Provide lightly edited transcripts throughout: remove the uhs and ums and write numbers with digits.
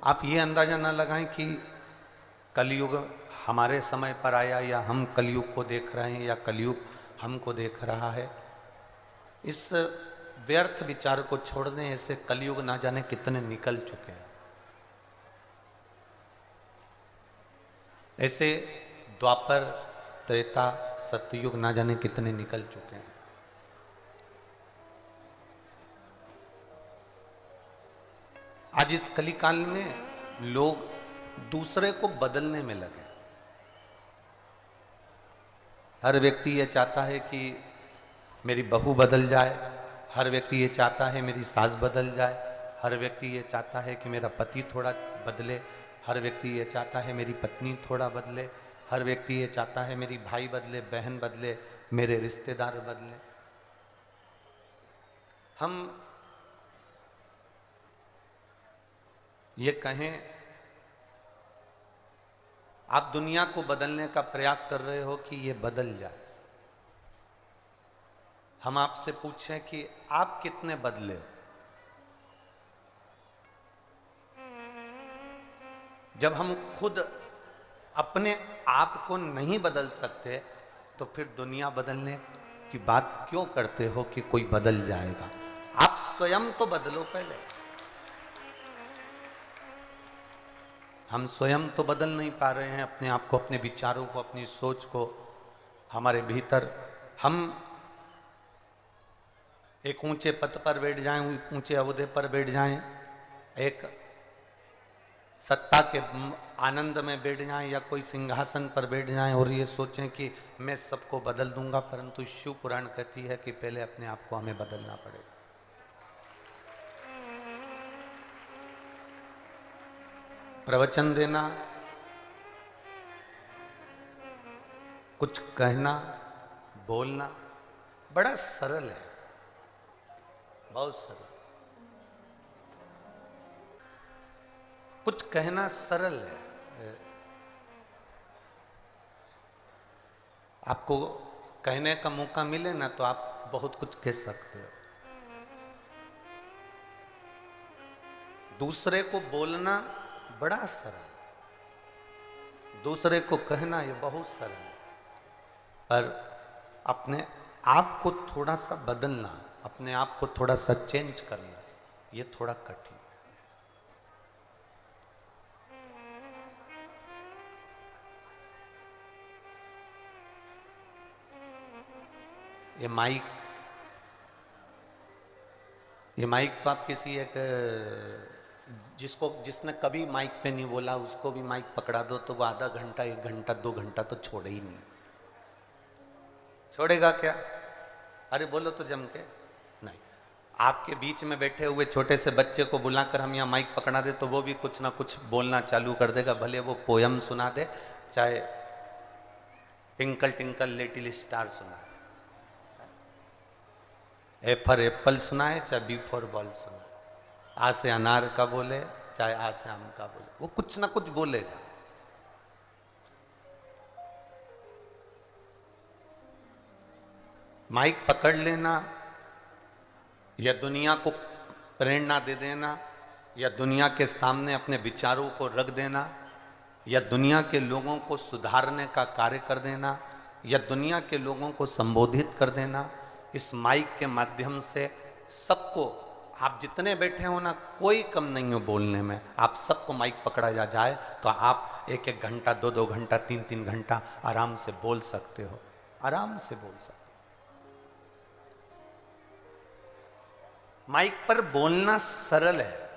आप ये अंदाजा ना लगाएं कि कलयुग हमारे समय पर आया या हम कलयुग को देख रहे हैं या कलयुग हमको देख रहा है। इस व्यर्थ विचार को छोड़ दें, ऐसे कलयुग ना जाने कितने निकल चुके हैं। ऐसे द्वापर, त्रेता, सतयुग ना जाने कितने निकल चुके हैं। आज इस कलिकाल में लोग दूसरे को बदलने में लगे। हर व्यक्ति ये चाहता है कि मेरी बहू बदल जाए, हर व्यक्ति ये चाहता है मेरी सास बदल जाए, हर व्यक्ति ये चाहता है कि मेरा पति थोड़ा बदले, हर व्यक्ति ये चाहता है मेरी पत्नी थोड़ा बदले, हर व्यक्ति ये चाहता है मेरी भाई बदले, बहन बदले, मेरे रिश्तेदार बदले। हम ये कहें, आप दुनिया को बदलने का प्रयास कर रहे हो कि ये बदल जाए। हम आपसे पूछें कि आप कितने बदले हो। जब हम खुद अपने आप को नहीं बदल सकते तो फिर दुनिया बदलने की बात क्यों करते हो कि कोई बदल जाएगा। आप स्वयं तो बदलो पहले। हम स्वयं तो बदल नहीं पा रहे हैं अपने आप को, अपने विचारों को, अपनी सोच को। हमारे भीतर हम एक ऊंचे पद पर बैठ जाएं, ऊंचे ओहदे पर बैठ जाएं, एक सत्ता के आनंद में बैठ जाएं या कोई सिंहासन पर बैठ जाएं और ये सोचें कि मैं सबको बदल दूंगा, परंतु शिव पुराण कहती है कि पहले अपने आप को हमें बदलना पड़ेगा। प्रवचन देना, कुछ कहना, बोलना बड़ा सरल है, बहुत सरल। कुछ कहना सरल है। आपको कहने का मौका मिले ना तो आप बहुत कुछ कह सकते हो। दूसरे को बोलना बड़ा सरल, दूसरे को कहना ये बहुत सरल है, पर अपने आप को थोड़ा सा बदलना, अपने आप को थोड़ा सा चेंज करना, ये थोड़ा कठिन। ये माइक तो आप किसी एक जिसने कभी माइक पे नहीं बोला उसको भी माइक पकड़ा दो तो वो आधा घंटा, 1 घंटा, 2 घंटा तो छोड़े ही नहीं। छोड़ेगा क्या? अरे बोलो तो जम के नहीं। आपके बीच में बैठे हुए छोटे से बच्चे को बुलाकर हम यहाँ माइक पकड़ा दे तो वो भी कुछ ना कुछ बोलना चालू कर देगा, भले वो पोयम सुना दे, चाहे टिंकल टिंकल लिटिल स्टार सुना दे, ए फॉर एप्पल सुनाए चाहे बी फॉर बॉल सुनाए, आ से अनार का बोले चाहे आ से आम का बोले, वो कुछ ना कुछ बोलेगा। माइक पकड़ लेना या दुनिया को प्रेरणा दे देना या दुनिया के सामने अपने विचारों को रख देना या दुनिया के लोगों को सुधारने का कार्य कर देना या दुनिया के लोगों को संबोधित कर देना, इस माइक के माध्यम से सबको, आप जितने बैठे हो ना कोई कम नहीं हो बोलने में, आप सबको माइक पकड़ा जाए तो आप 1-1 घंटा, 2-2 घंटा, 3-3 घंटा आराम से बोल सकते हो, आराम से बोल सकते हो। माइक पर बोलना सरल है,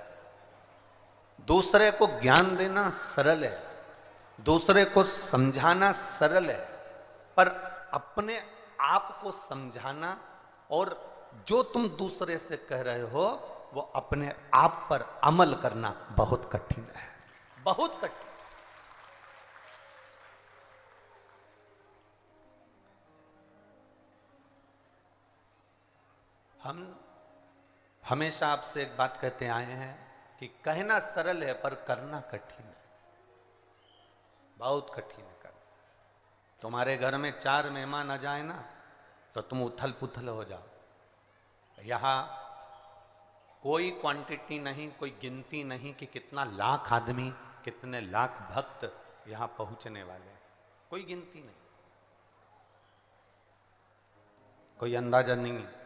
दूसरे को ज्ञान देना सरल है, दूसरे को समझाना सरल है, पर अपने आप को समझाना और जो तुम दूसरे से कह रहे हो वो अपने आप पर अमल करना बहुत कठिन है, बहुत कठिन। हम हमेशा आपसे एक बात कहते आए हैं कि कहना सरल है पर करना कठिन है, बहुत कठिन है करना। तुम्हारे घर में 4 मेहमान आ जाए ना तो तुम उथल पुथल हो जाओ। यहाँ कोई क्वांटिटी नहीं, कोई गिनती नहीं कि कितना लाख आदमी, कितने लाख भक्त यहां पहुंचने वाले, कोई गिनती नहीं, कोई अंदाजा नहीं है।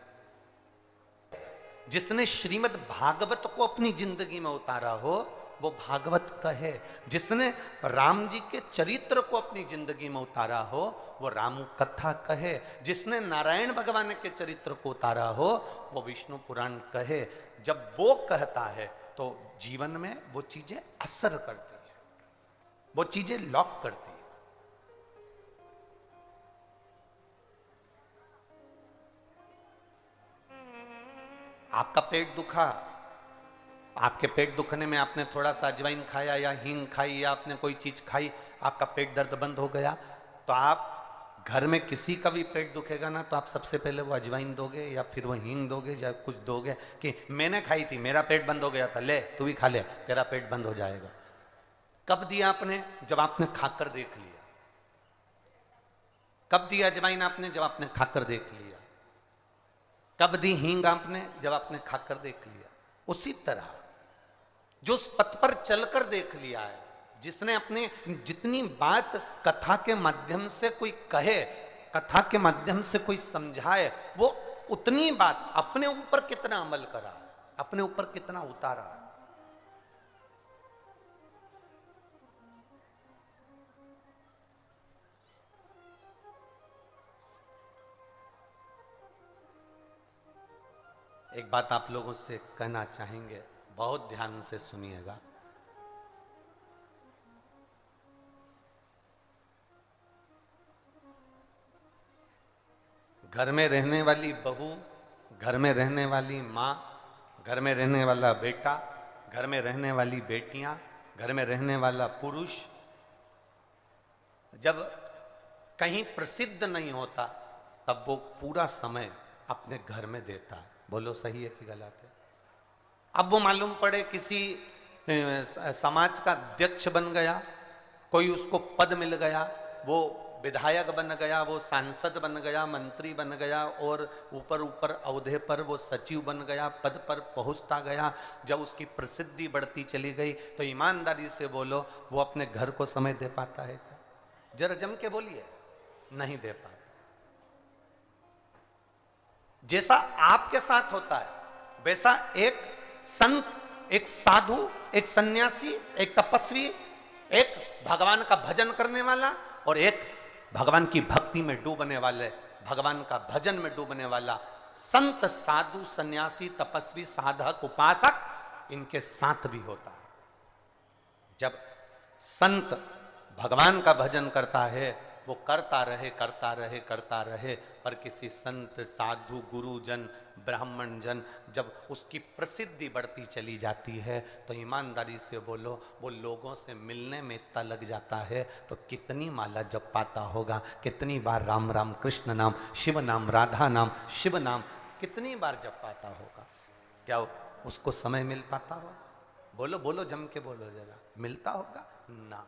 जिसने श्रीमद् भागवत को अपनी जिंदगी में उतारा हो वो भागवत कहे, जिसने राम जी के चरित्र को अपनी जिंदगी में उतारा हो वो राम कथा कहे, जिसने नारायण भगवान के चरित्र को उतारा हो वो विष्णु पुराण कहे। जब वो कहता है तो जीवन में वो चीजें असर करती है, वो चीजें लॉक करती है। आपका पेट दुखा, आपके पेट दुखने में आपने थोड़ा सा अजवाइन खाया या हींग खाई या आपने कोई चीज खाई, आपका पेट दर्द बंद हो गया, तो आप घर में किसी का भी पेट दुखेगा ना तो आप सबसे पहले वो अजवाइन दोगे या फिर वो हींग दोगे या कुछ दोगे कि मैंने खाई थी, मेरा पेट बंद हो गया था, ले तू भी खा ले, तेरा पेट बंद हो जाएगा। कब दिया आपने? जब आपने खाकर देख लिया। कब दिया अजवाइन आपने? जब आपने खाकर देख लिया। कब दी हींग आपने? जब आपने खाकर देख लिया। उसी तरह जो उस पथ पर चलकर देख लिया है, जिसने अपने जितनी बात कथा के माध्यम से कोई कहे, कथा के माध्यम से कोई समझाए, वो उतनी बात अपने ऊपर कितना अमल करा, अपने ऊपर कितना उतारा। एक बात आप लोगों से कहना चाहेंगे, बहुत ध्यान से सुनिएगा। घर में रहने वाली बहू, घर में रहने वाली माँ, घर में रहने वाला बेटा, घर में रहने वाली बेटियां, घर में रहने वाला पुरुष जब कहीं प्रसिद्ध नहीं होता तब वो पूरा समय अपने घर में देता है। बोलो सही है कि गलत है? अब वो मालूम पड़े किसी समाज का अध्यक्ष बन गया, कोई उसको पद मिल गया, वो विधायक बन गया, वो सांसद बन गया, मंत्री बन गया और ऊपर ऊपर ओहदे पर वो सचिव बन गया, पद पर पहुंचता गया। जब उसकी प्रसिद्धि बढ़ती चली गई तो ईमानदारी से बोलो वो अपने घर को समय दे पाता है क्या? जरा जम के बोलिए, नहीं दे पाता। जैसा आपके साथ होता है वैसा एक संत, एक साधु, एक सन्यासी, एक तपस्वी, एक भगवान का भजन करने वाला और एक भगवान की भक्ति में डूबने वाले, भगवान का भजन में डूबने वाला संत, साधु, सन्यासी, तपस्वी, साधक, उपासक, इनके साथ भी होता है। जब संत भगवान का भजन करता है वो करता रहे करता रहे करता रहे, पर किसी संत, साधु, गुरुजन, ब्राह्मण जन जब उसकी प्रसिद्धि बढ़ती चली जाती है तो ईमानदारी से बोलो वो लोगों से मिलने में इतना लग जाता है तो कितनी माला जप पाता होगा, कितनी बार राम राम कृष्ण नाम, शिव नाम, राधा नाम, शिव नाम कितनी बार जप पाता होगा? क्या उसको समय मिल पाता होगा? बोलो बोलो, जम के बोलो जरा, मिलता होगा ना?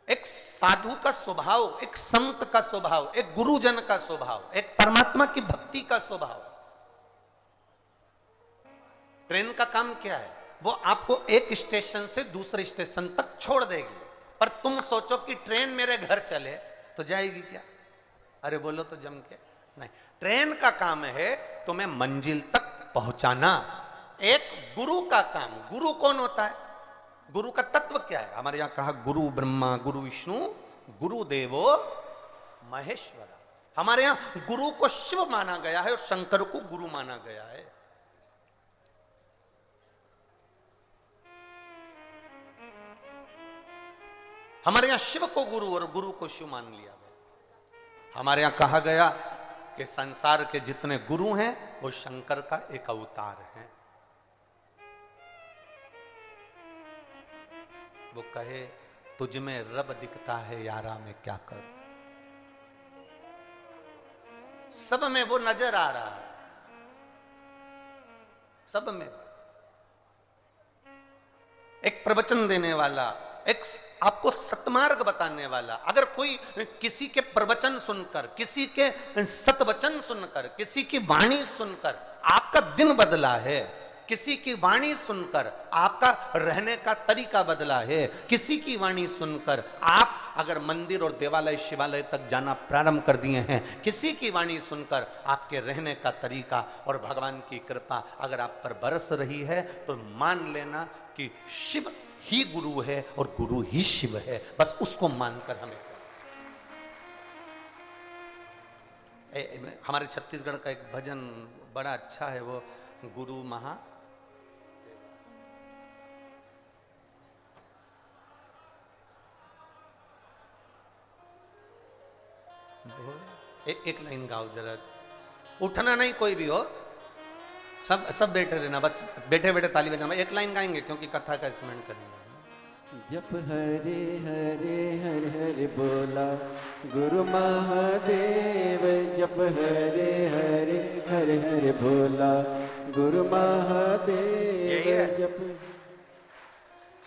एक साधु का स्वभाव, एक संत का स्वभाव, एक गुरुजन का स्वभाव, एक परमात्मा की भक्ति का स्वभाव। ट्रेन का काम क्या है? वो आपको एक स्टेशन से दूसरे स्टेशन तक छोड़ देगी, पर तुम सोचो कि ट्रेन मेरे घर चले तो जाएगी क्या? अरे बोलो तो जम के, नहीं। ट्रेन का काम है तुम्हें मंजिल तक पहुंचाना। एक गुरु का काम, गुरु कौन होता है? गुरु का तत्व क्या है? हमारे यहां कहा गुरु ब्रह्मा, गुरु विष्णु, गुरु देवो महेश्वर। हमारे यहां गुरु को शिव माना गया है और शंकर को गुरु माना गया है। हमारे यहां शिव को गुरु और गुरु को शिव मान लिया गया। हमारे यहां कहा गया कि संसार के जितने गुरु हैं वो शंकर का एक अवतार है। वो कहे तुझ में रब दिखता है यारा, मैं क्या करूं? सब में वो नजर आ रहा है, सब में। एक प्रवचन देने वाला, एक आपको सतमार्ग बताने वाला। अगर कोई किसी के प्रवचन सुनकर, किसी के सतवचन सुनकर, किसी की वाणी सुनकर आपका दिन बदला है, किसी की वाणी सुनकर आपका रहने का तरीका बदला है, किसी की वाणी सुनकर आप अगर मंदिर और देवालय शिवालय तक जाना प्रारंभ कर दिए हैं, किसी की वाणी सुनकर आपके रहने का तरीका और भगवान की कृपा अगर आप पर बरस रही है, तो मान लेना कि शिव ही गुरु है और गुरु ही शिव है। बस उसको मानकर हमें हमारे छत्तीसगढ़ का एक भजन बड़ा अच्छा है, वो गुरु महा एक लाइन गाओ जरा, उठना नहीं कोई भी हो, सब बैठे रहना, बस बैठे बैठे ताली बजाना। एक लाइन गाएंगे क्योंकि कथा का स्मरण करेंगे। जप हरे हरे हर हर बोला गुरु महादेव, जप हरे हरे हर हर बोला गुरु महादेव, जप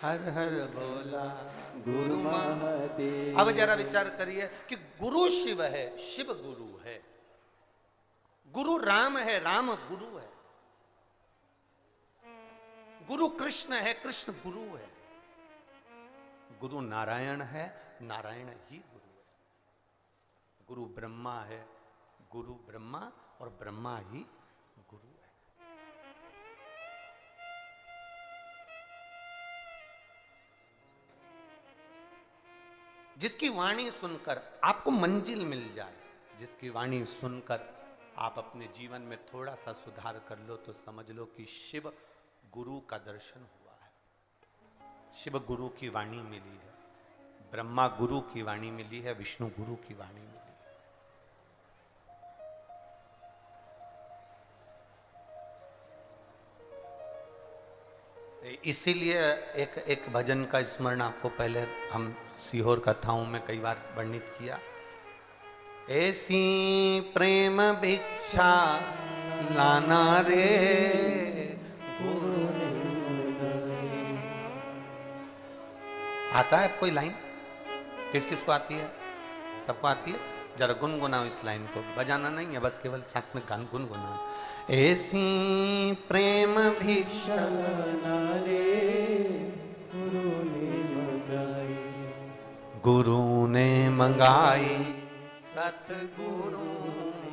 हर हर बोला गुरु महादेव। अब जरा विचार करिए कि गुरु शिव है, शिव गुरु है, गुरु राम है, राम गुरु है, गुरु कृष्ण है, कृष्ण गुरु है, गुरु नारायण है, नारायण ही गुरु है, गुरु ब्रह्मा है, गुरु ब्रह्मा और ब्रह्मा ही गुरु है। जिसकी वाणी सुनकर आपको मंजिल मिल जाए, जिसकी वाणी सुनकर आप अपने जीवन में थोड़ा सा सुधार कर लो, तो समझ लो कि शिव गुरु का दर्शन हुआ है, शिव गुरु की वाणी मिली है, ब्रह्मा गुरु की वाणी मिली है, विष्णु गुरु की वाणी मिली है। इसीलिए एक भजन का स्मरण आपको पहले हम सीहोर कथाओं में कई बार वर्णित किया। ऐसी प्रेम भिक्षा लाना रे गुरु ने। आता है कोई लाइन? किस किस को आती है? सबको आती है? जरा गुनगुनाओ इस लाइन को, बजाना नहीं है, बस केवल साथ में गान गुनगुनाओ। ऐसी प्रेम भिक्षा लाना रे गुरु ने मंगाई, गुरु ने मंगाई, सतगुरु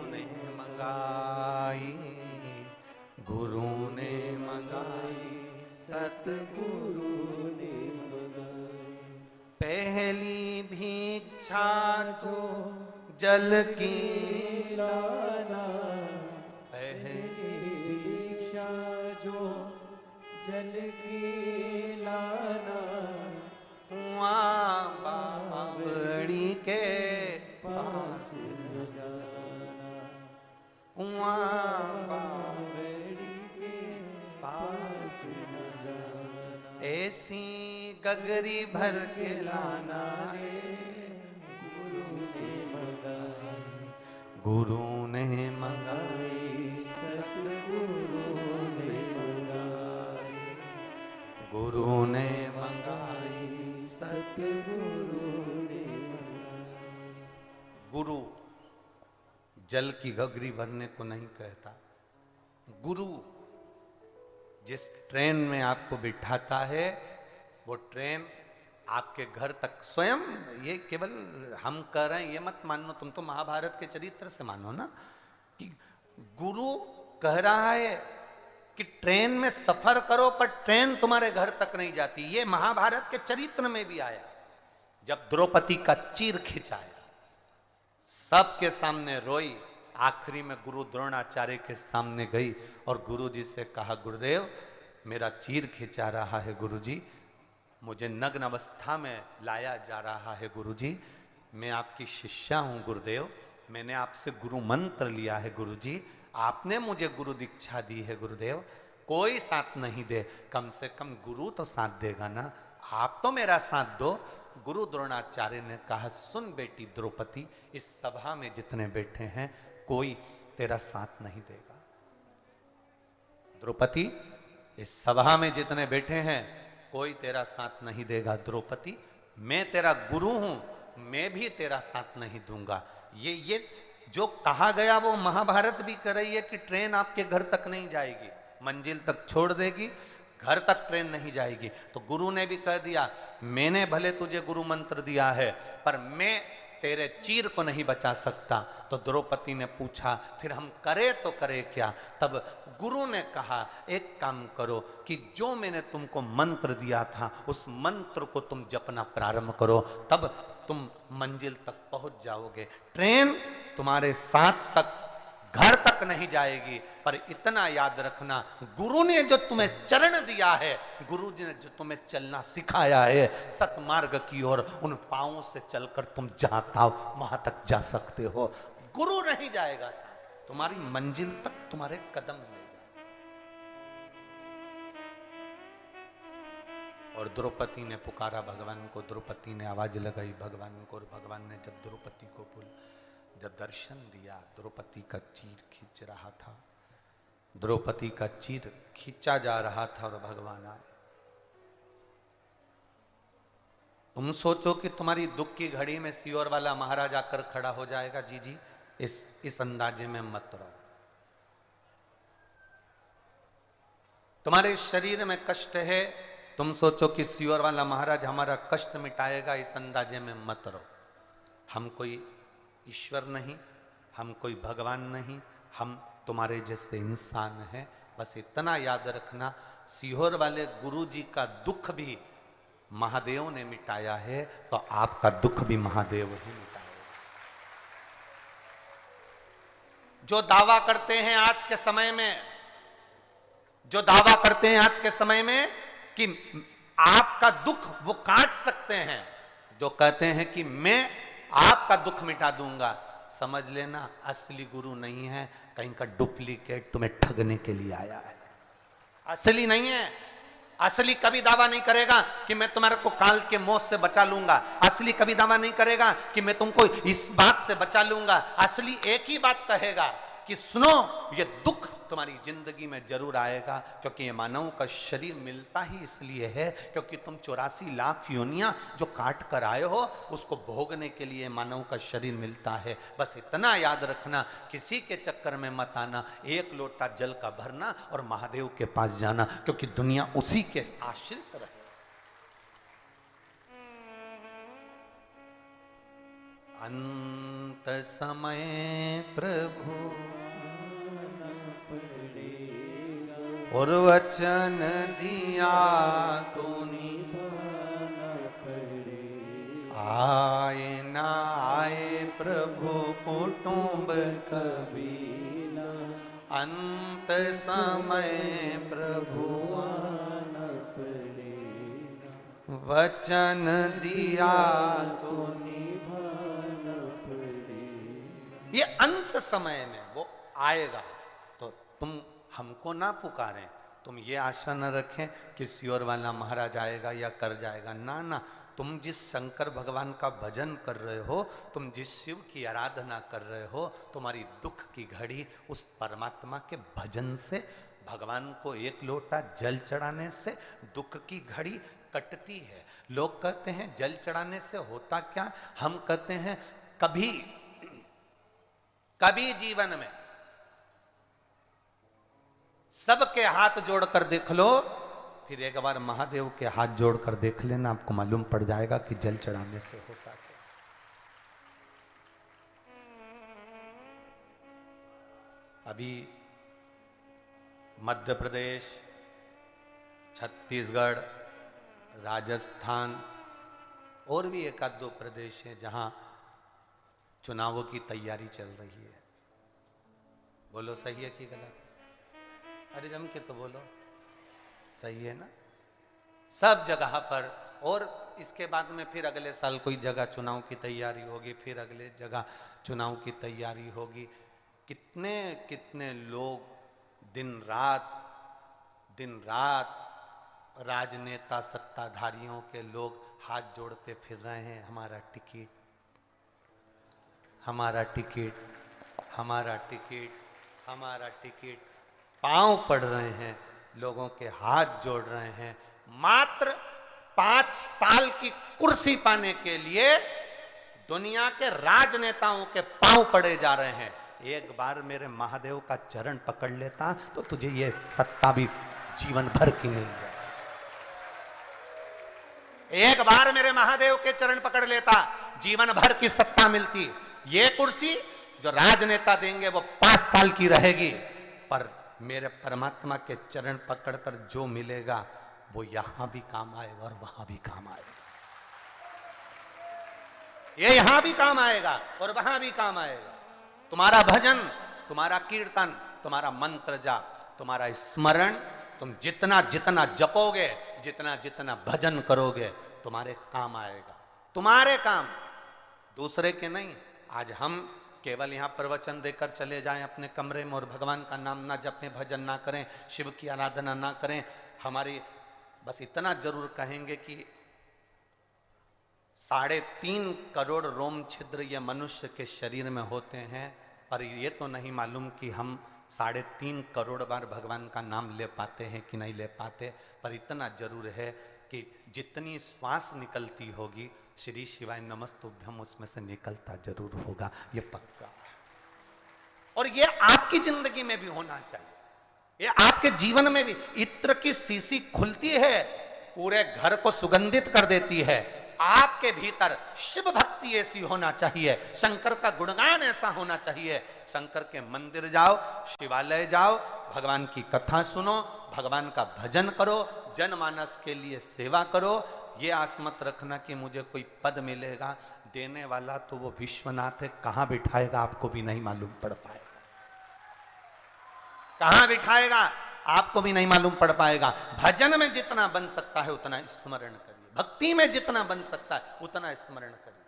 ने मंगाई, गुरु ने मंगाई, सतगुरु ने मंगाई। पहली भिक्षा जो जल की लाना, पहली भिक्षा जो जल की लाना, वहाँ बावड़ी के पास न जाना, वहाँ बावड़ी के पास न जाना। ऐसी गगरी भर के लाना रे गुरु ने मंगाई, गुरु ने मंगाई, सतगुरु ने मंगाई, गुरु ने मंगाई, सतगुरु ने मंगाई। गुरु जल की गगरी भरने को नहीं कहता, गुरु जिस ट्रेन में आपको बिठाता है, वो ट्रेन आपके घर तक स्वयं, ये केवल हम कह रहे हैं ये मत मानो, तुम तो महाभारत के चरित्र से मानो ना, कि गुरु कह रहा है कि ट्रेन में सफर करो पर ट्रेन तुम्हारे घर तक नहीं जाती। ये महाभारत के चरित्र में भी आया, जब द्रौपदी का चीर खिंचाया, सबके सामने रोई, आखिरी में गुरु द्रोणाचार्य के सामने गई और गुरु जी से कहा, गुरुदेव मेरा चीर खिंचा रहा है गुरुजी, मुझे नग्न अवस्था में लाया जा रहा है गुरुजी, मैं आपकी शिष्या हूं गुरुदेव, मैंने आपसे गुरु मंत्र लिया है गुरुजी, आपने मुझे गुरु दीक्षा दी है गुरुदेव, कोई साथ नहीं दे, कम से कम गुरु तो साथ देगा ना, आप तो मेरा साथ दो। गुरु द्रोणाचार्य ने कहा, सुन बेटी द्रौपदी, इस सभा में जितने बैठे हैं कोई तेरा साथ नहीं देगा। द्रौपदी, इस सभा में जितने बैठे हैं कोई तेरा साथ नहीं देगा। द्रौपदी, मैं तेरा गुरु हूं, मैं भी तेरा साथ नहीं दूंगा। ये जो कहा गया वो महाभारत भी कर रही है कि ट्रेन आपके घर तक नहीं जाएगी, मंजिल तक छोड़ देगी, घर तक ट्रेन नहीं जाएगी। तो गुरु ने भी कह दिया, मैंने भले तुझे गुरु मंत्र दिया है पर मैं तेरे चीर को नहीं बचा सकता। तो द्रौपदी ने पूछा फिर हम करे तो करे क्या? तब गुरु ने कहा एक काम करो कि जो मैंने तुमको मंत्र दिया था उस मंत्र को तुम जपना प्रारंभ करो, तब तुम मंजिल तक पहुंच जाओगे। ट्रेन तुम्हारे साथ तक घर तक नहीं जाएगी, पर इतना याद रखना गुरु ने जो तुम्हें चरण दिया है, गुरु जी ने जो तुम्हें चलना सिखाया है सतमार्ग की ओर, उन पांवों से चलकर तुम जाता वहां तक जा सकते हो। गुरु नहीं जाएगा साथ, तुम्हारी मंजिल तक तुम्हारे कदम ले जाए। और द्रौपदी ने पुकारा भगवान को, द्रौपदी ने आवाज लगाई भगवान को, और भगवान ने जब द्रौपदी को जब दर्शन दिया, द्रौपदी का चीर खींच रहा था, द्रौपदी का चीर खींचा जा रहा था और भगवान आए। तुम सोचो कि तुम्हारी दुख की घड़ी में सियोर वाला महाराज आकर खड़ा हो जाएगा? जी इस अंदाजे में मत रहो। तुम्हारे शरीर में कष्ट है, तुम सोचो कि सियोर वाला महाराज हमारा कष्ट मिटाएगा, इस अंदाजे में मत रहो। हम कोई ईश्वर नहीं, हम कोई भगवान नहीं, हम तुम्हारे जैसे इंसान हैं। बस इतना याद रखना, सीहोर वाले गुरु जी का दुख भी महादेव ने मिटाया है, तो आपका दुख भी महादेव ही मिटाएगा। जो दावा करते हैं आज के समय में, जो दावा करते हैं आज के समय में कि आपका दुख वो काट सकते हैं, जो कहते हैं कि मैं आपका दुख मिटा दूंगा, समझ लेना असली गुरु नहीं है, कहीं का डुप्लीकेट तुम्हें ठगने के लिए आया है, असली नहीं है। असली कभी दावा नहीं करेगा कि मैं तुम्हारे को काल के मौत से बचा लूंगा, असली कभी दावा नहीं करेगा कि मैं तुमको इस बात से बचा लूंगा। असली एक ही बात कहेगा कि सुनो, ये दुख तुम्हारी जिंदगी में जरूर आएगा, क्योंकि ये मानव का शरीर मिलता ही इसलिए है क्योंकि तुम 84 लाख योनियां जो काट कर आए हो उसको भोगने के लिए मानव का शरीर मिलता है। बस इतना याद रखना, किसी के चक्कर में मत आना, एक लोटा जल का भरना और महादेव के पास जाना, क्योंकि दुनिया उसी के आश्रित रहे। अंत समय प्रभु और वचन दिया तो निभाना पड़ेगा, आए ना आए प्रभु कुटुंब कभी ना, अंत समय प्रभु आना पड़ेगा, वचन दिया तो निभाना पड़ेगा। ये अंत समय में वो आएगा, तो तुम हमको ना पुकारें, तुम ये आशा न रखें कि सियोर वाला महाराज आएगा या कर जाएगा। ना ना, तुम जिस शंकर भगवान का भजन कर रहे हो, तुम जिस शिव की आराधना कर रहे हो, तुम्हारी दुख की घड़ी उस परमात्मा के भजन से, भगवान को एक लोटा जल चढ़ाने से दुख की घड़ी कटती है। लोग कहते हैं जल चढ़ाने से होता क्या, हम कहते हैं कभी कभी जीवन में सबके हाथ जोड़कर देख लो, फिर एक बार महादेव के हाथ जोड़कर देख लेना, आपको मालूम पड़ जाएगा कि जल चढ़ाने से होता क्या। अभी मध्य प्रदेश, छत्तीसगढ़, राजस्थान और भी एक आध दो प्रदेश है जहां चुनावों की तैयारी चल रही है। बोलो सही है कि गलत है? अरे जम के तो बोलो, सही है ना? सब जगह पर, और इसके बाद में फिर अगले साल कोई जगह चुनाव की तैयारी होगी, फिर अगले जगह चुनाव की तैयारी होगी। कितने कितने लोग दिन रात राजनेता सत्ताधारियों के लोग हाथ जोड़ते फिर रहे हैं, हमारा टिकट, हमारा टिकट, हमारा टिकट, हमारा टिकट, पांव पड़ रहे हैं, लोगों के हाथ जोड़ रहे हैं, मात्र 5 साल की कुर्सी पाने के लिए दुनिया के राजनेताओं के पांव पड़े जा रहे हैं। एक बार मेरे महादेव का चरण पकड़ लेता तो तुझे ये सत्ता भी जीवन भर की मिल जाए। एक बार मेरे महादेव के चरण पकड़ लेता, जीवन भर की सत्ता मिलती। ये कुर्सी जो राजनेता देंगे वो 5 साल की रहेगी, पर मेरे परमात्मा के चरण पकड़कर जो मिलेगा वो यहां भी काम आएगा और वहां भी काम आएगा। ये यहां भी काम आएगा और वहां भी काम आएगा। तुम्हारा भजन, तुम्हारा कीर्तन, तुम्हारा मंत्र जाप, तुम्हारा स्मरण, तुम जितना जितना जपोगे, जितना जितना भजन करोगे, तुम्हारे काम आएगा। तुम्हारे काम, दूसरे के नहीं। आज हम केवल यहां प्रवचन देकर चले जाएं अपने कमरे में और भगवान का नाम ना जपें, भजन ना करें, शिव की आराधना ना करें। हमारी बस इतना जरूर कहेंगे कि 3.5 करोड़ रोम छिद्र ये मनुष्य के शरीर में होते हैं, पर ये तो नहीं मालूम कि हम 3.5 करोड़ बार भगवान का नाम ले पाते हैं कि नहीं ले पाते। पर इतना जरूर है कि जितनी श्वास निकलती होगी, श्री शिवाय नमस्तुभ्यम उसमें से निकलता जरूर होगा, ये पक्का। और ये आपकी जिंदगी में भी होना चाहिए, ये आपके जीवन में भी। इत्र की सीसी खुलती है, पूरे घर को सुगंधित कर देती है। आपके भीतर शिव भक्ति ऐसी होना चाहिए, शंकर का गुणगान ऐसा होना चाहिए। शंकर के मंदिर जाओ, शिवालय जाओ, भगवान की कथा सुनो, भगवान का भजन करो, जनमानस के लिए सेवा करो। ये आस मत रखना कि मुझे कोई पद मिलेगा, देने वाला तो वो विश्वनाथ है, कहां बिठाएगा आपको भी नहीं मालूम पड़ पाएगा। कहां बिठाएगा आपको भी नहीं मालूम पड़ पाएगा। भजन में जितना बन सकता है उतना स्मरण करिए, भक्ति में जितना बन सकता है उतना स्मरण करिए।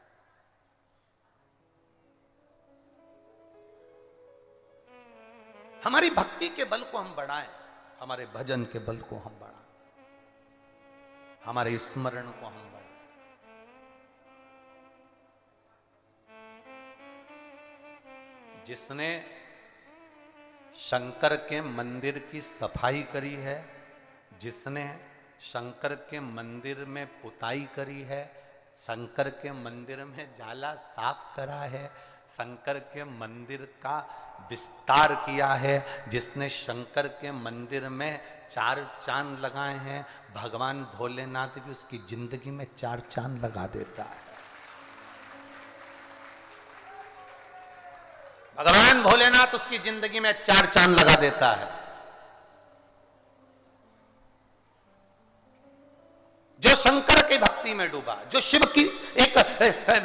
हमारी भक्ति के बल को हम बढ़ाएं, हमारे भजन के बल को हम बढ़ाएं, हमारे स्मरण को हम बढ़ाएं। जिसने शंकर के मंदिर की सफाई करी है, जिसने शंकर के मंदिर में पुताई करी है, शंकर के मंदिर में जाला साफ करा है, शंकर के मंदिर का विस्तार किया है, जिसने शंकर के मंदिर में 4 चांद लगाए हैं, भगवान भोलेनाथ भी उसकी जिंदगी में 4 चांद लगा देता है। भगवान भोलेनाथ उसकी जिंदगी में 4 चांद लगा देता है। जो शंकर की भक्ति में डूबा, जो शिव की एक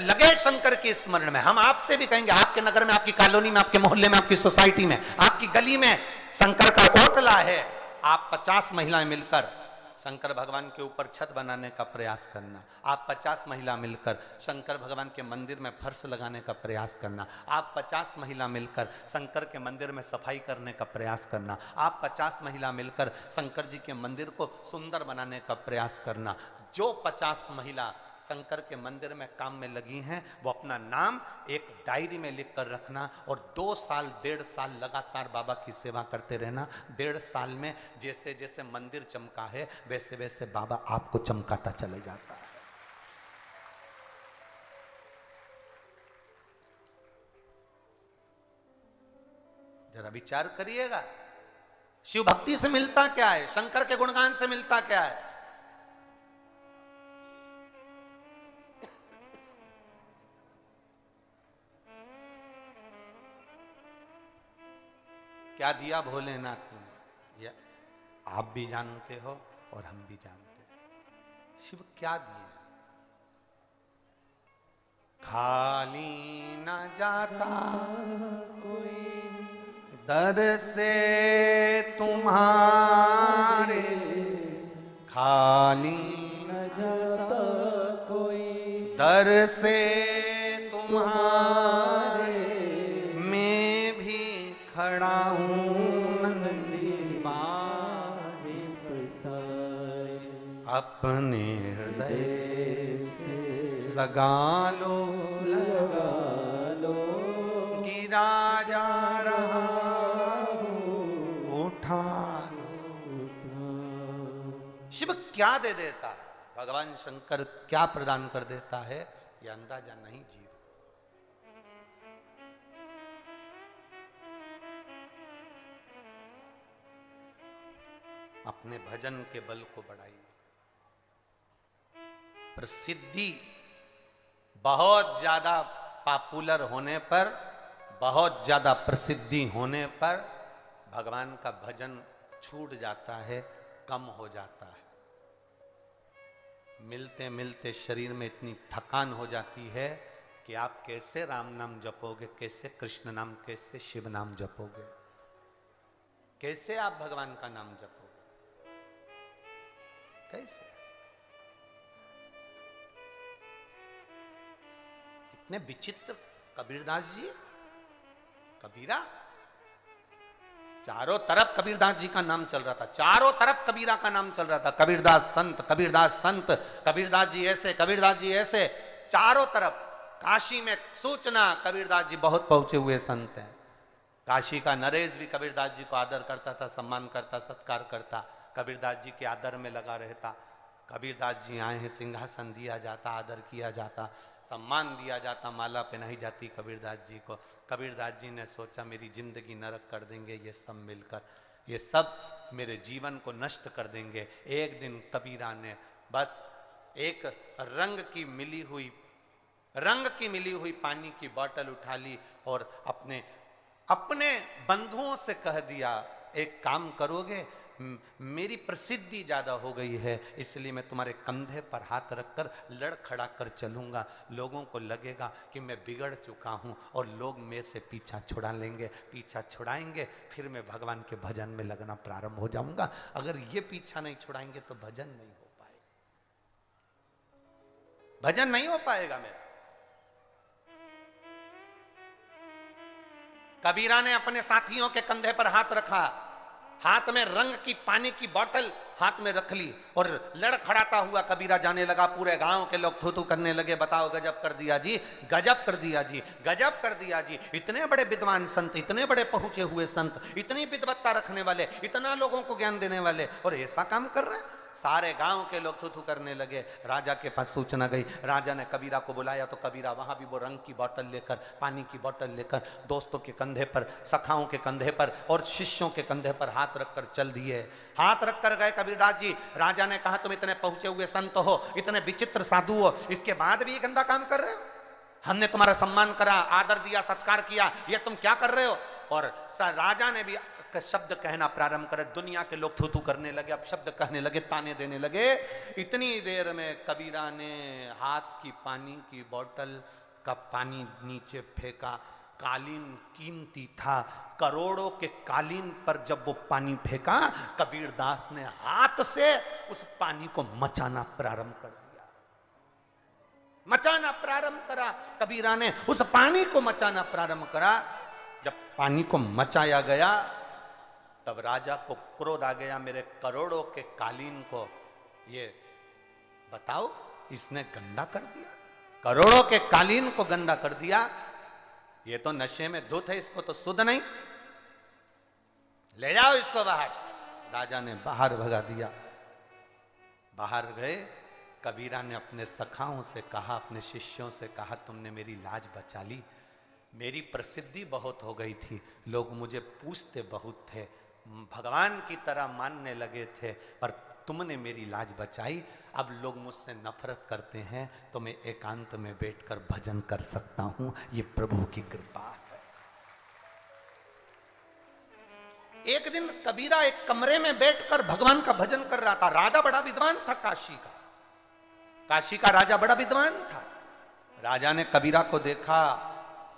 लगे शंकर के स्मरण में। हम आपसे भी कहेंगे, आपके नगर में, आपकी कॉलोनी में, आपके मोहल्ले में, आपकी सोसाइटी में, आपकी गली में शंकर का ओटला है, आप 50 महिलाएं मिलकर शंकर भगवान के ऊपर छत बनाने का प्रयास करना। आप 50 महिला मिलकर शंकर भगवान के मंदिर में फर्श लगाने का प्रयास करना। आप 50 महिला मिलकर शंकर के मंदिर में सफाई करने का प्रयास करना। आप 50 महिला मिलकर शंकर जी के मंदिर को सुंदर बनाने का प्रयास करना। जो 50 महिला शंकर के मंदिर में काम में लगी हैं, वो अपना नाम एक डायरी में लिख कर रखना और 2 साल 1.5 साल लगातार बाबा की सेवा करते रहना। 1.5 साल में जैसे जैसे मंदिर चमका है, वैसे वैसे बाबा आपको चमकाता चले जाता है। जरा विचार करिएगा, शिव भक्ति से मिलता क्या है, शंकर के गुणगान से मिलता क्या है। क्या दिया भोलेनाथ ने, ये आप भी जानते हो और हम भी जानते हैं। शिव क्या दिए? खाली न जाता कोई दर से तुम्हारे, खाली न जाता कोई दर से तुम्हारे, मैं भी खड़ा हूँ अपने हृदय से लगा लो, गिरा जा रहा उठा लो। शिव क्या दे देता है? भगवान शंकर क्या प्रदान कर देता है यह अंदाजा नहीं जीव। अपने भजन के बल को बढ़ाइए। प्रसिद्धि बहुत ज्यादा पॉपुलर होने पर, बहुत ज्यादा प्रसिद्धि होने पर भगवान का भजन छूट जाता है, कम हो जाता है। मिलते मिलते शरीर में इतनी थकान हो जाती है कि आप कैसे राम नाम जपोगे, कैसे कृष्ण नाम, कैसे शिव नाम जपोगे, कैसे आप भगवान का नाम जपोगे, कैसे? कितने विचित्र कबीरदास जी, कबीरा, चारों तरफ कबीरदास जी का नाम चल रहा था, चारों तरफ कबीरा का नाम चल रहा था। कबीरदास संत, कबीरदास संत, कबीरदास जी ऐसे, कबीरदास जी ऐसे, चारों तरफ। काशी में सूचना कबीरदास जी बहुत पहुंचे हुए संत हैं। काशी का नरेश भी कबीरदास जी को आदर करता था, सम्मान करता, सत्कार करता, कबीरदास जी के आदर में लगा रहता। कबीरदास जी आए हैं, सिंहासन दिया जाता, आदर किया जाता, सम्मान दिया जाता, माला पहनाई जाती कबीरदास जी को। कबीरदास जी ने सोचा मेरी जिंदगी नरक कर देंगे ये सब मिलकर, ये सब मेरे जीवन को नष्ट कर देंगे। एक दिन कबीरा ने बस एक रंग की मिली हुई पानी की बोतल उठा ली और अपने बंधुओं से कह दिया, एक काम करोगे, मेरी प्रसिद्धि ज्यादा हो गई है इसलिए मैं तुम्हारे कंधे पर हाथ रखकर लड़खड़ा कर चलूंगा। लोगों को लगेगा कि मैं बिगड़ चुका हूं और लोग मेरे से पीछा छुड़ा लेंगे, पीछा छुड़ाएंगे, फिर मैं भगवान के भजन में लगना प्रारंभ हो जाऊंगा। अगर ये पीछा नहीं छुड़ाएंगे तो भजन नहीं हो पाएगा, भजन नहीं हो पाएगा मेरा। कबीरा ने अपने साथियों के कंधे पर हाथ रखा, हाथ में रंग की पानी की बोतल हाथ में रख ली और लड़खड़ाता हुआ कबीरा जाने लगा। पूरे गांव के लोग थू-थू करने लगे, बताओ गजब कर दिया जी, गजब कर दिया जी, गजब कर दिया जी। इतने बड़े विद्वान संत, इतने बड़े पहुंचे हुए संत, इतनी विद्वत्ता रखने वाले, इतना लोगों को ज्ञान देने वाले, और ऐसा काम कर रहे हैं। सारे गांव के लोग थू-थू करने लगे। राजा के पास सूचना गई, राजा ने कबीरा को बुलाया तो कबीरा वहां भी वो रंग की बोतल लेकर, पानी की बोतल लेकर दोस्तों के कंधे पर, सखाओं के कंधे पर और शिष्यों के कंधे पर हाथ रखकर चल दिए। हाथ रखकर गए कबीरदास जी। राजा ने कहा तुम इतने पहुंचे हुए संत हो, इतने विचित्र साधु हो, इसके बाद भी ये गंदा काम कर रहे हो? हमने तुम्हारा सम्मान करा, आदर दिया, सत्कार किया, ये तुम क्या कर रहे हो? और राजा ने भी शब्द कहना प्रारंभ करे। दुनिया के लोग थू-थू करने लगे, अब शब्द कहने लगे, ताने देने लगे। इतनी देर में कबीरा ने हाथ की पानी की बोतल का पानी नीचे फेंका। कालीन कीमती था, करोड़ों के कालीन पर जब वो पानी फेंका, कबीरदास ने हाथ से उस पानी को मचाना प्रारंभ कर दिया। मचाना प्रारंभ करा, कबीरा ने उस पानी को मचाना प्रारंभ करा। जब पानी को मचाया गया तब राजा को क्रोध आ गया, मेरे करोड़ों के कालीन को ये बताओ इसने गंदा कर दिया, करोड़ों के कालीन को गंदा कर दिया। ये तो नशे में धुत है, इसको तो शुद्ध नहीं, ले जाओ इसको बाहर। राजा ने बाहर भगा दिया। बाहर गए, कबीरा ने अपने सखाओं से कहा, अपने शिष्यों से कहा, तुमने मेरी लाज बचा ली। मेरी प्रसिद्धि बहुत हो गई थी, लोग मुझे पूछते बहुत थे, भगवान की तरह मानने लगे थे, पर तुमने मेरी लाज बचाई। अब लोग मुझसे नफरत करते हैं तो मैं एकांत में बैठकर भजन कर सकता हूं, ये प्रभु की कृपा है। एक दिन कबीरा एक कमरे में बैठकर भगवान का भजन कर रहा था। राजा बड़ा विद्वान था, काशी का राजा बड़ा विद्वान था। राजा ने कबीरा को देखा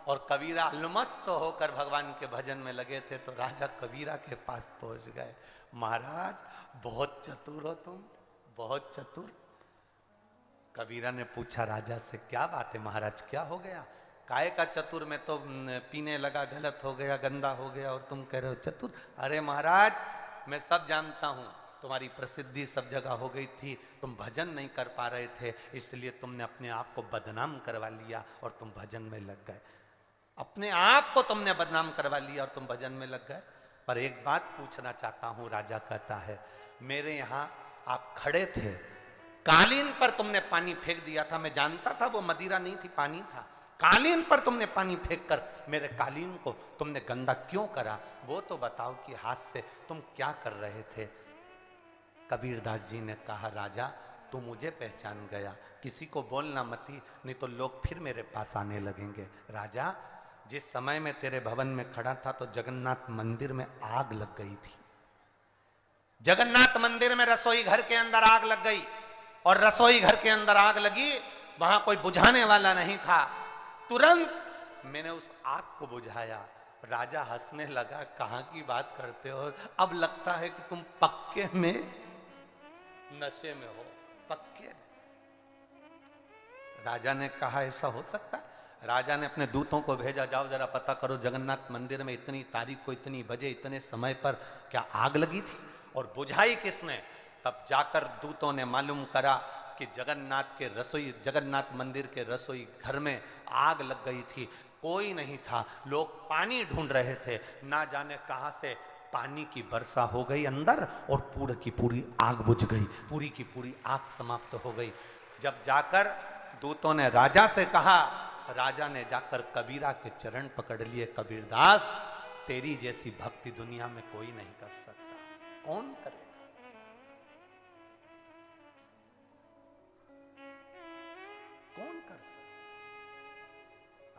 और कबीरा अलमस्त होकर भगवान के भजन में लगे थे, तो राजा कबीरा के पास पहुंच गए। महाराज बहुत चतुर हो तुम, बहुत चतुर। कबीरा ने पूछा राजा से, क्या बात है महाराज, क्या हो गया? काय का चतुर, में तो पीने लगा, गलत हो गया, गंदा हो गया, और तुम कह रहे हो चतुर। अरे महाराज मैं सब जानता हूं, तुम्हारी प्रसिद्धि सब जगह हो गई थी, तुम भजन नहीं कर पा रहे थे, इसलिए तुमने अपने आप को बदनाम करवा लिया और तुम भजन में लग गए। अपने आप को तुमने बदनाम करवा लिया और तुम भजन में लग गए। पर एक बात पूछना चाहता हूं, राजा कहता है, मेरे यहां आप खड़े थे, कालीन पर तुमने पानी फेंक दिया था, मैं जानता था वो मदिरा नहीं थी, पानी था। कालीन पर तुमने पानी फेंक कर मेरे कालीन को तुमने गंदा क्यों करा, वो तो बताओ कि हाथ से तुम क्या कर रहे थे। कबीरदास जी ने कहा, राजा तू मुझे पहचान गया, किसी को बोलना मती, नहीं तो लोग फिर मेरे पास आने लगेंगे। राजा, जिस समय में तेरे भवन में खड़ा था तो जगन्नाथ मंदिर में आग लग गई थी। जगन्नाथ मंदिर में रसोई घर के अंदर आग लग गई, और रसोई घर के अंदर आग लगी, वहां कोई बुझाने वाला नहीं था। तुरंत मैंने उस आग को बुझाया। राजा हंसने लगा, कहां की बात करते हो, अब लगता है कि तुम पक्के में नशे में हो, पक्के में। राजा ने कहा, ऐसा हो सकता? राजा ने अपने दूतों को भेजा, जाओ जरा पता करो जगन्नाथ मंदिर में इतनी तारीख को इतनी बजे इतने समय पर क्या आग लगी थी, और बुझाई किसने। तब जाकर दूतों ने मालूम करा कि जगन्नाथ मंदिर के रसोई घर में आग लग गई थी। कोई नहीं था, लोग पानी ढूंढ रहे थे, ना जाने कहां से पानी की वर्षा हो गई अंदर, और पूरी की पूरी आग बुझ गई, पूरी की पूरी आग समाप्त हो गई। जब जाकर दूतों ने राजा से कहा, राजा ने जाकर कबीरा के चरण पकड़ लिए। कबीरदास, तेरी जैसी भक्ति दुनिया में कोई नहीं कर सकता, कौन करेगा, कौन कर सकता।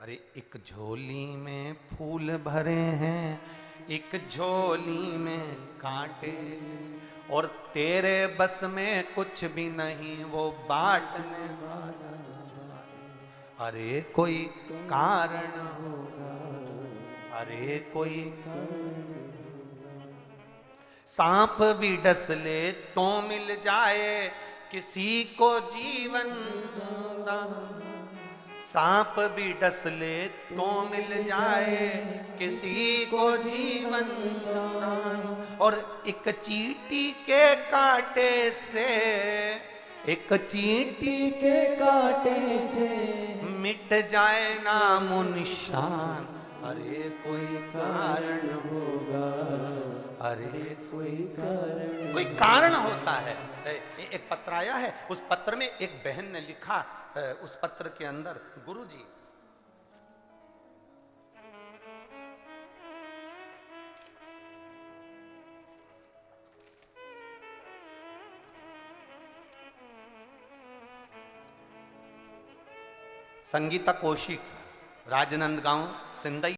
अरे एक झोली में फूल भरे हैं, एक झोली में कांटे, और तेरे बस में कुछ भी नहीं वो बांटने वाला। अरे कोई कारण होगा, अरे कोई सांप भी डस ले तो मिल जाए किसी को जीवन दान। सांप भी डस ले तो मिल जाए किसी को जीवन दान। और एक चींटी के कांटे से, एक चींटी के कांटे से मिट जाए नामो निशान। अरे कोई कारण होगा, अरे कोई कारण, कोई कारण होता है। एक पत्र आया है, उस पत्र में एक बहन ने लिखा, उस पत्र के अंदर, गुरुजी संगीता कौशिक, राजनांदगांव, सिंदई।